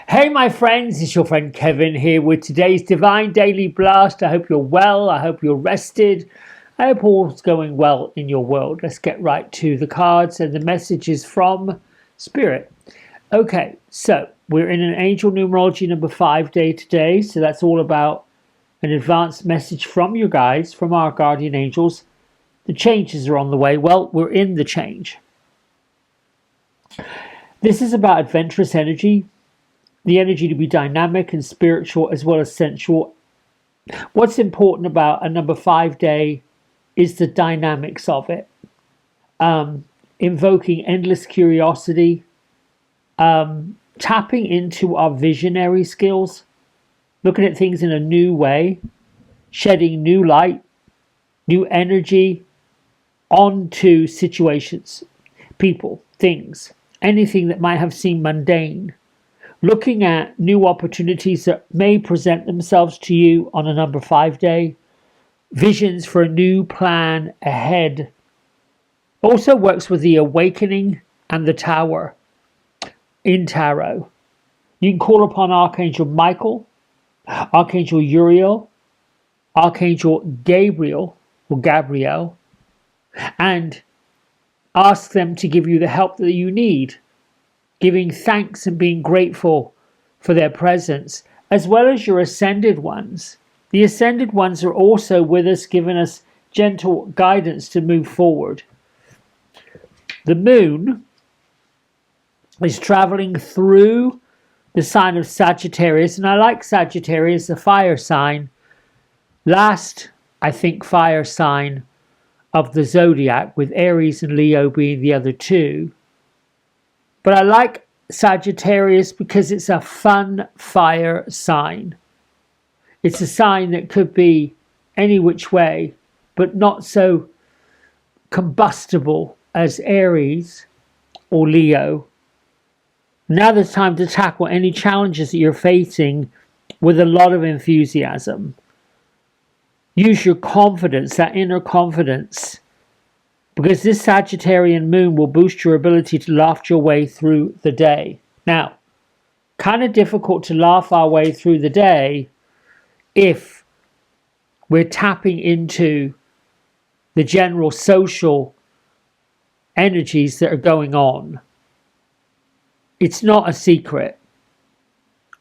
Hey, my friends, it's your friend Kevin here with today's Divine Daily Blast. I hope you're well. I hope you're rested. I hope all's going well in your world. Let's get right to the cards and the messages from Spirit. Okay, so we're in an angel numerology number 5 day today. So that's all about an advanced message from you guys, from our guardian angels. The changes are on the way. Well, we're in the change. This is about adventurous energy. The energy to be dynamic and spiritual as well as sensual. What's important about a number 5 day is the dynamics of it. Invoking endless curiosity, tapping into our visionary skills, looking at things in a new way, shedding new light, new energy onto situations, people, things, anything that might have seemed mundane. Looking at new opportunities that may present themselves to you on a number 5 day. Visions for a new plan ahead. Also works with the awakening and the tower in tarot. You can call upon Archangel Michael, Archangel Uriel, Archangel Gabriel or Gabriel, and ask them to give you the help that you need. Giving thanks and being grateful for their presence, as well as your ascended ones. The ascended ones are also with us, giving us gentle guidance to move forward. The moon is traveling through the sign of Sagittarius, and I like Sagittarius, the fire sign. Last, I think, fire sign of the zodiac, with Aries and Leo being the other two. But I like Sagittarius because it's a fun fire sign. It's a sign that could be any which way, but not so combustible as Aries or Leo. Now there's time to tackle any challenges that you're facing with a lot of enthusiasm. Use your confidence, that inner confidence, because this Sagittarian moon will boost your ability to laugh your way through the day. Now, kind of difficult to laugh our way through the day if we're tapping into the general social energies that are going on. It's not a secret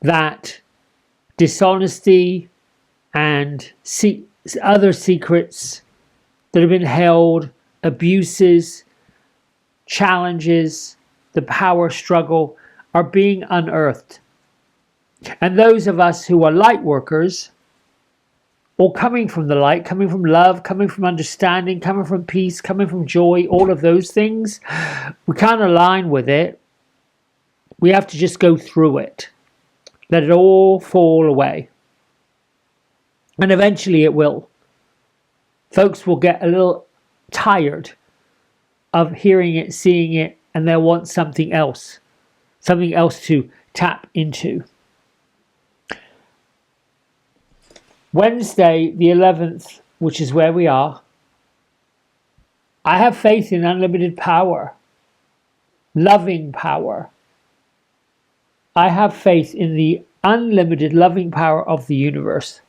that dishonesty and other secrets that have been held, abuses, challenges, the power struggle are being unearthed. And those of us who are light workers, or coming from the light, coming from love, coming from understanding, coming from peace, coming from joy, all of those things, we can't align with it. We have to just go through it. Let it all fall away. And eventually it will. Folks will get a little tired of hearing it, seeing it, and they'll want something else to tap into. Wednesday, the 11th, which is where we are, I have faith in unlimited power, loving power. I have faith in the unlimited loving power of the universe.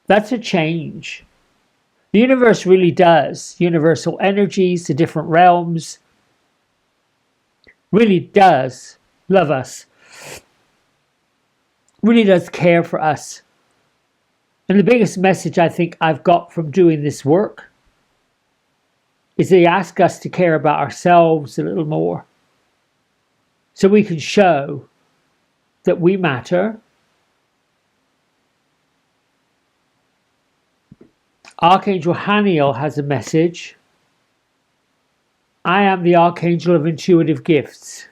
That's a change. The universe really does. Universal energies, the different realms, really does love us. Really does care for us. And the biggest message I think I've got from doing this work is they ask us to care about ourselves a little more, so we can show that we matter. Archangel Haniel has a message. I am the Archangel of intuitive gifts.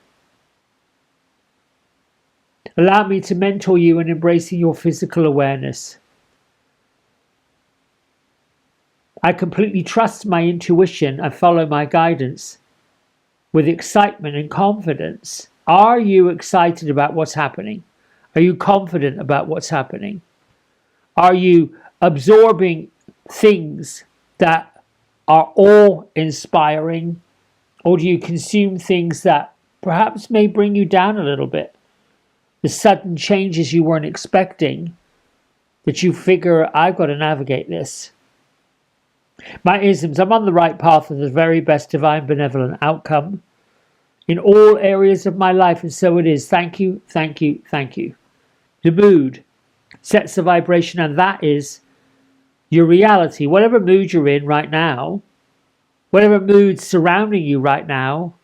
Allow me to mentor you in embracing your physical awareness. I completely trust my intuition and follow my guidance with excitement and confidence. Are you excited about what's happening? Are you confident about what's happening? Are you absorbing things that are awe-inspiring, or do you consume things that perhaps may bring you down a little bit? the sudden changes you weren't expecting, that you figure, I've got to navigate this. My isms, I'm on the right path of the very best divine benevolent outcome in all areas of my life, and so it is. Thank you, thank you, thank you. The mood sets the vibration, and that is your reality. Whatever mood you're in right now, whatever mood's surrounding you right now,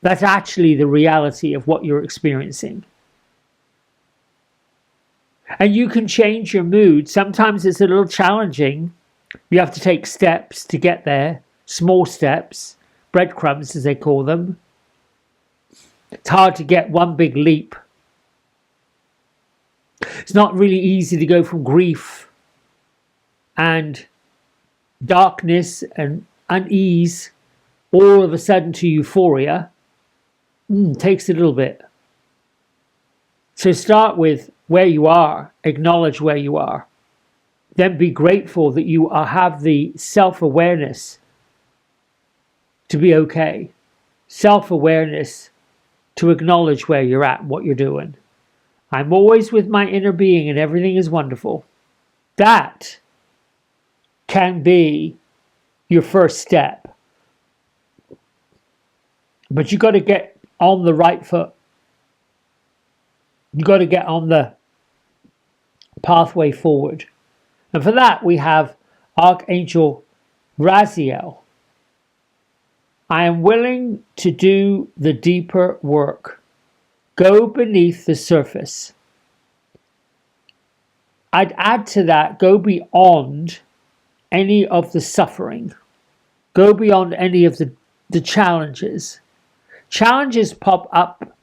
that's actually the reality of what you're experiencing. And you can change your mood. Sometimes it's a little challenging. You have to take steps to get there, small steps, breadcrumbs as they call them. It's hard to get one big leap. It's not really easy to go from grief and darkness and unease all of a sudden to euphoria. Takes a little bit. So start with where you are, acknowledge where you are. Then be grateful that you have the self-awareness to be okay. Self-awareness to acknowledge where you're at, what you're doing. I'm always with my inner being and everything is wonderful. That can be your first step. But you got to get on the right foot. You got to get on the pathway forward. And for that we have Archangel Raziel. I am willing to do the deeper work. Go beneath the surface. I'd add to that, go beyond any of the suffering. Go beyond any of the challenges. Challenges pop up,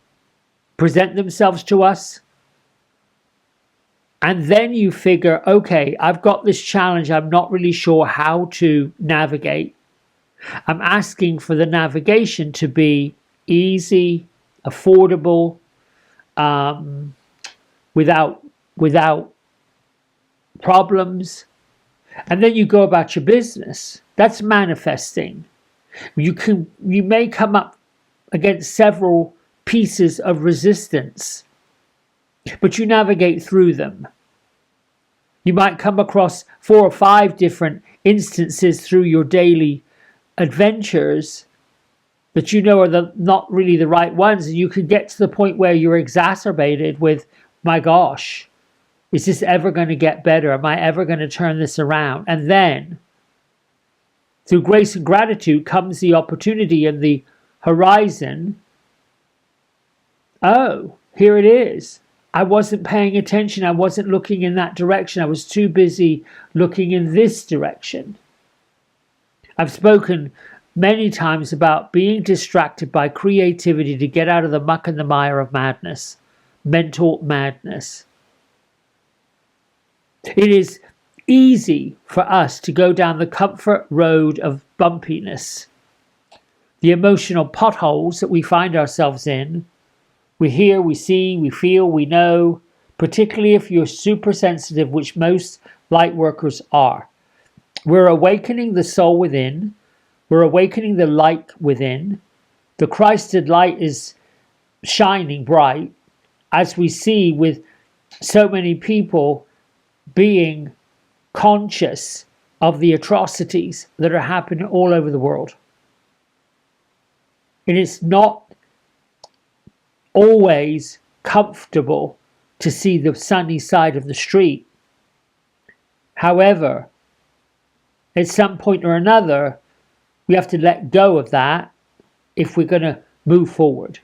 present themselves to us, and then you figure, okay, I've got this challenge, I'm not really sure how to navigate. I'm asking for the navigation to be easy, affordable, without problems. And then you go about your business. That's manifesting. You may come up against several pieces of resistance, but you navigate through them. You might come across 4 or 5 different instances through your daily adventures that you know are not really the right ones, and you could get to the point where you're exacerbated with, my gosh, is this ever going to get better? Am I ever going to turn this around? And then, through grace and gratitude, comes the opportunity and the horizon. Oh, here it is. I wasn't paying attention. I wasn't looking in that direction. I was too busy looking in this direction. I've spoken many times about being distracted by creativity to get out of the muck and the mire of madness, mental madness. It is easy for us to go down the comfort road of bumpiness, the emotional potholes that we find ourselves in. We hear, we see, we feel, we know, particularly if you're super sensitive, which most light workers are. We're awakening the soul within. We're awakening the light within. The Christed light is shining bright, as we see with so many people being conscious of the atrocities that are happening all over the world. It is not always comfortable to see the sunny side of the street. However, at some point or another, we have to let go of that if we're going to move forward.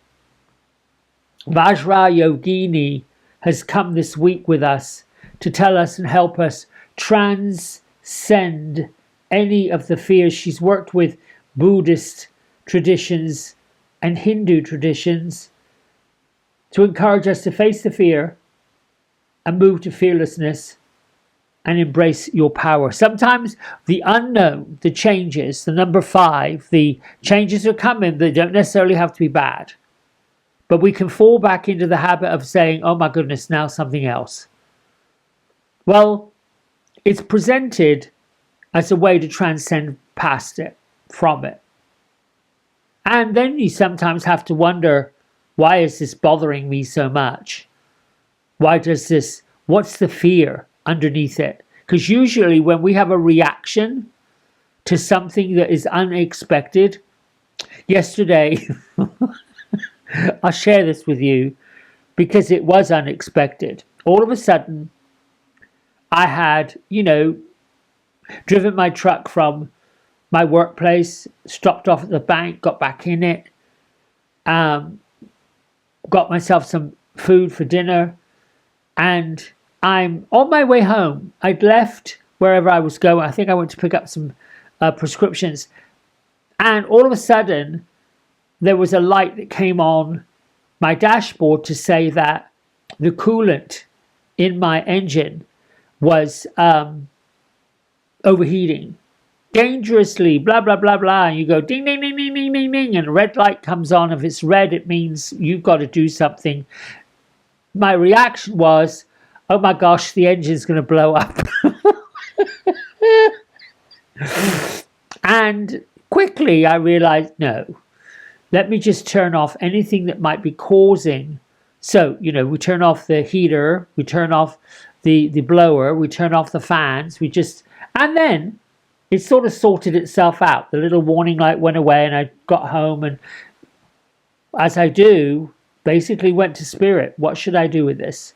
Vajra Yogini has come this week with us to tell us and help us transcend any of the fears. She's worked with Buddhist traditions and Hindu traditions to encourage us to face the fear and move to fearlessness and embrace your power. Sometimes the unknown, the changes, the number 5, the changes are coming. They don't necessarily have to be bad. But we can fall back into the habit of saying, oh my goodness, now something else. Well, it's presented as a way to transcend past it, from it. And then you sometimes have to wonder, why is this bothering me so much? Why does this? What's the fear underneath it? Because usually when we have a reaction to something that is unexpected, yesterday, I'll share this with you because it was unexpected. All of a sudden, I had, driven my truck from my workplace, stopped off at the bank, got back in it, got myself some food for dinner, and I'm on my way home. I'd left wherever I was going. I think I went to pick up some prescriptions, and all of a sudden, there was a light that came on my dashboard to say that the coolant in my engine was overheating dangerously, blah, blah, blah, blah. And you go ding, ding, ding, ding, ding, ding, ding, and a red light comes on. If it's red, it means you've got to do something. My reaction was, oh my gosh, the engine's going to blow up. And quickly I realized, no, let me just turn off anything that might be causing. So, we turn off the heater, we turn off the blower, we turn off the fans, and then it sort of sorted itself out. The little warning light went away and I got home, and as I do, basically went to spirit. What should I do with this?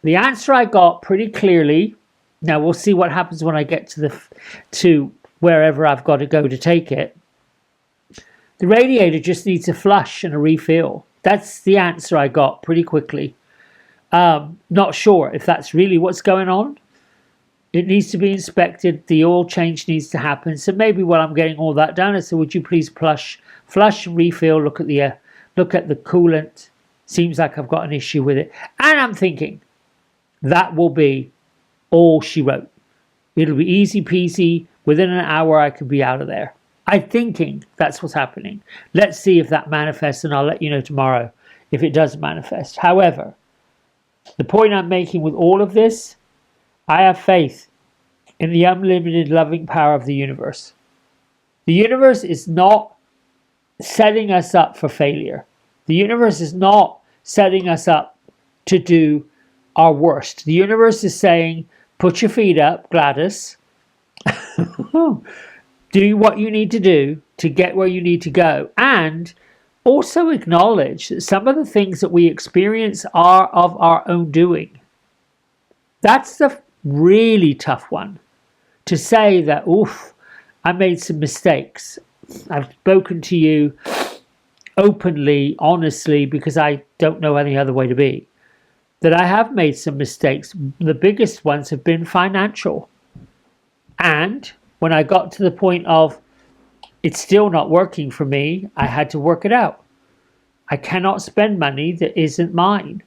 The answer I got pretty clearly. Now we'll see what happens when I get to wherever I've got to go to take it. The radiator just needs a flush and a refill. That's the answer I got pretty quickly. Not sure if that's really what's going on. It needs to be inspected. The oil change needs to happen. So maybe while I'm getting all that done, I said, would you please flush and refill? Look at the coolant. Seems like I've got an issue with it. And I'm thinking that will be all she wrote. It'll be easy peasy. Within an hour, I could be out of there. I'm thinking that's what's happening. Let's see if that manifests, and I'll let you know tomorrow if it does manifest. However, the point I'm making with all of this, I have faith in the unlimited loving power of the universe. The universe is not setting us up for failure. The universe is not setting us up to do our worst. The universe is saying, put your feet up, Gladys. Do what you need to do to get where you need to go. And also acknowledge that some of the things that we experience are of our own doing. That's the really tough one. To say that, oof, I made some mistakes. I've spoken to you openly, honestly, because I don't know any other way to be. That I have made some mistakes. The biggest ones have been financial. And when I got to the point of it's still not working for me, I had to work it out. I cannot spend money that isn't mine.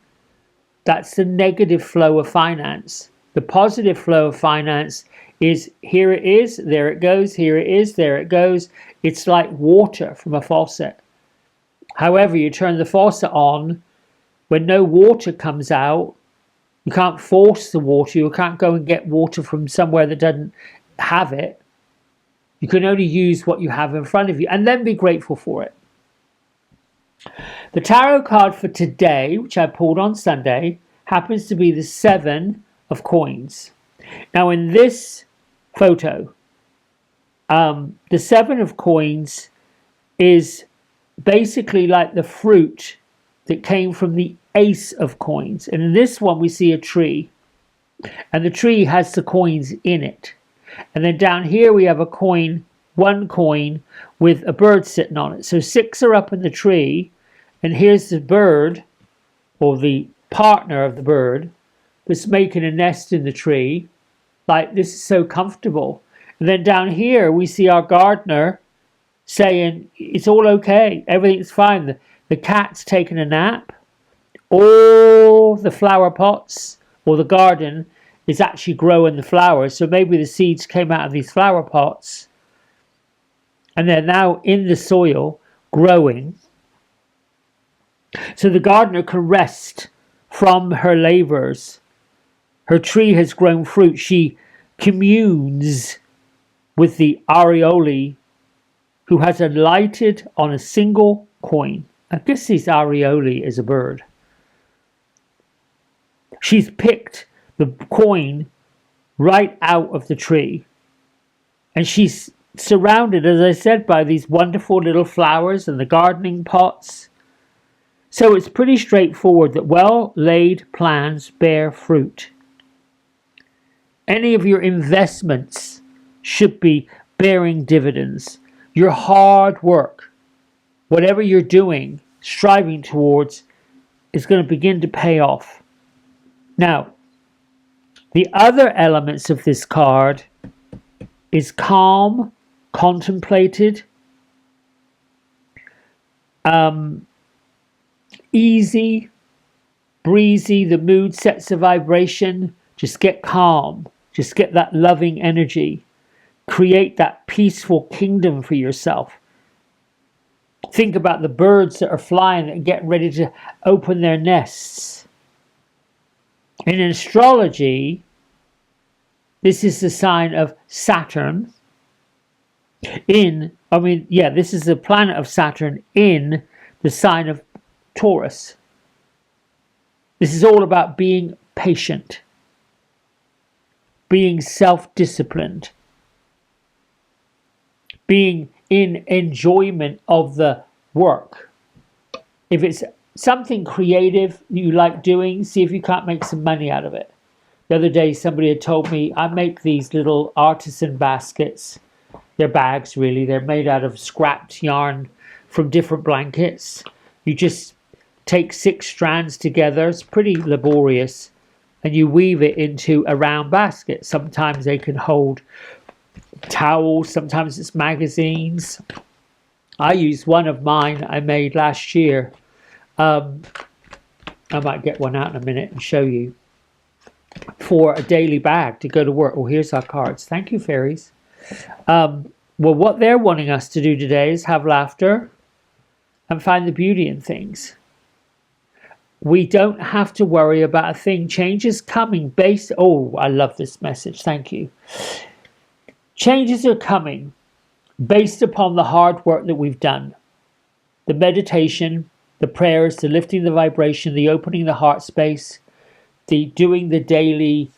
That's the negative flow of finance. The positive flow of finance is here it is, there it goes, here it is, there it goes. It's like water from a faucet. However, you turn the faucet on, when no water comes out, you can't force the water, you can't go and get water from somewhere that doesn't have it. You can only use what you have in front of you and then be grateful for it. The tarot card for today, which I pulled on Sunday, happens to be the 7 of coins. Now in this photo, the 7 of coins is basically like the fruit that came from the ace of coins. And in this one we see a tree, and the tree has the coins in it. And then down here we have a coin, one coin with a bird sitting on it. So 6 are up in the tree, and here's the bird, or the partner of the bird, that's making a nest in the tree. Like, this is so comfortable. And then down here we see our gardener saying, it's all okay, everything's fine. The cat's taking a nap. All the flower pots, or the garden, is actually growing the flowers. So maybe the seeds came out of these flower pots and they're now in the soil growing. So the gardener can rest from her labors. Her tree has grown fruit. She communes with the Arioli, who has alighted on a single coin. I guess this Arioli is a bird. She's picked the coin right out of the tree. And she's surrounded, as I said, by these wonderful little flowers and the gardening pots. So it's pretty straightforward that well-laid plans bear fruit. Any of your investments should be bearing dividends. Your hard work, whatever you're doing, striving towards, is going to begin to pay off. Now, the other elements of this card is calm, contemplated, easy, breezy. The mood sets a vibration. Just get calm. Just get that loving energy. Create that peaceful kingdom for yourself. Think about the birds that are flying and getting ready to open their nests. In astrology, this is the sign of Saturn. This is the planet of Saturn in the sign of Taurus. This is all about being patient, being self-disciplined, being in enjoyment of the work. If it's something creative you like doing, see if you can't make some money out of it. The other day somebody had told me, I make these little artisan baskets. They're bags really. They're made out of scrapped yarn from different blankets. You just take 6 strands together. It's pretty laborious. And you weave it into a round basket. Sometimes they can hold towels. Sometimes it's magazines. I used one of mine I made last year. I might get one out in a minute and show you. For a daily bag to go to work. Oh, here's our cards. Thank you, fairies. Well, what they're wanting us to do today is have laughter and find the beauty in things. We don't have to worry about a thing. Change is coming based... Oh, I love this message. Thank you. Changes are coming based upon the hard work that we've done. The meditation, the prayers, the lifting the vibration, the opening the heart space, the doing the daily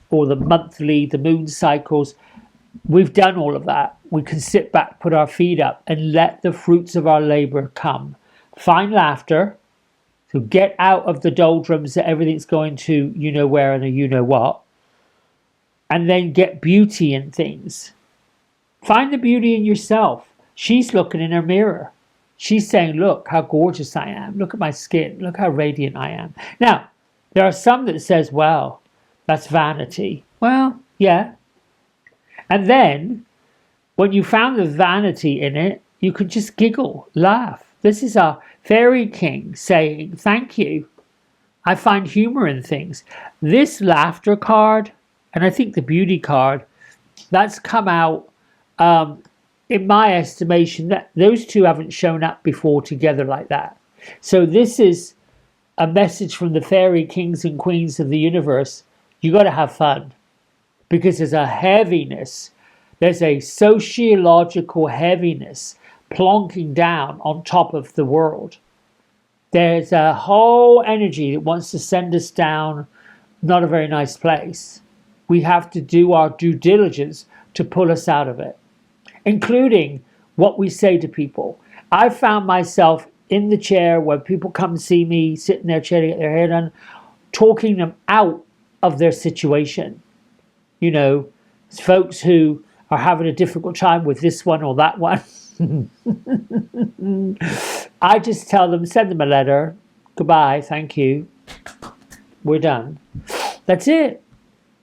or the monthly, the moon cycles. We've done all of that. We can sit back, put our feet up and let the fruits of our labor come. Find laughter. So get out of the doldrums that everything's going to you know where and a you know what. And then get beauty in things. Find the beauty in yourself. She's looking in her mirror. She's saying, look how gorgeous I am. Look at my skin. Look how radiant I am. Now, there are some that says, well, that's vanity. Well, yeah. And then, when you found the vanity in it, you could just giggle, laugh. This is our fairy king saying, thank you. I find humor in things. This laughter card, and I think the beauty card, that's come out, in my estimation, that those two haven't shown up before together like that. So this is a message from the fairy kings and queens of the universe. You got to have fun because there's a heaviness. There's a sociological heaviness plonking down on top of the world. There's a whole energy that wants to send us down not a very nice place. We have to do our due diligence to pull us out of it, including what we say to people. I found myself in the chair when people come see me, sit in their chair to get their hair done, talking them out of their situation. You know, folks who are having a difficult time with this one or that one. I just tell them, send them a letter. Goodbye, thank you. We're done. That's it.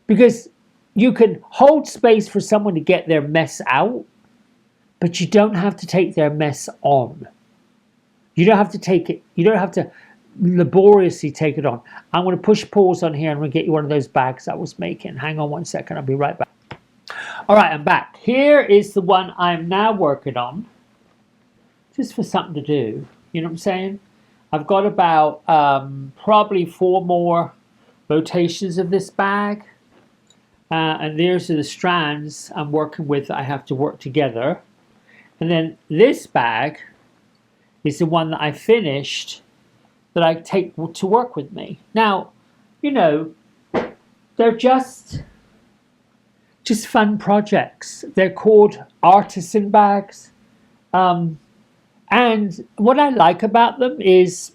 Because you can hold space for someone to get their mess out, but you don't have to take their mess on. You don't have to take it. You don't have to laboriously take it on. I'm going to push pause on here and we'll get you one of those bags I was making. Hang on one second. I'll be right back. All right, I'm back. Here is the one I'm now working on. Just for something to do. You know what I'm saying? I've got about probably 4 more rotations of this bag. And there's the strands I'm working with that I have to work together. And then this bag is the one that I finished that I take to work with me. Now, you know, they're just fun projects. They're called artisan bags. And what I like about them is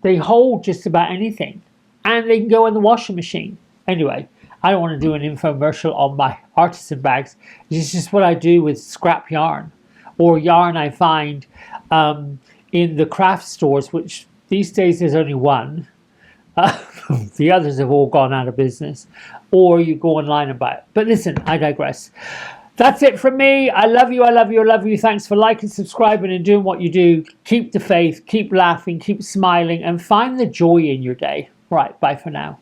they hold just about anything, and they can go in the washing machine. Anyway, I don't want to do an infomercial on my artisan bags. It's just what I do with scrap yarn or yarn I find in the craft stores, which these days there's only one. The others have all gone out of business, or you go online and buy it. But listen, I digress. That's it from me. I love you. I love you. I love you. Thanks for liking, subscribing, and doing what you do. Keep the faith, keep laughing, keep smiling, and find the joy in your day. Right. Bye for now.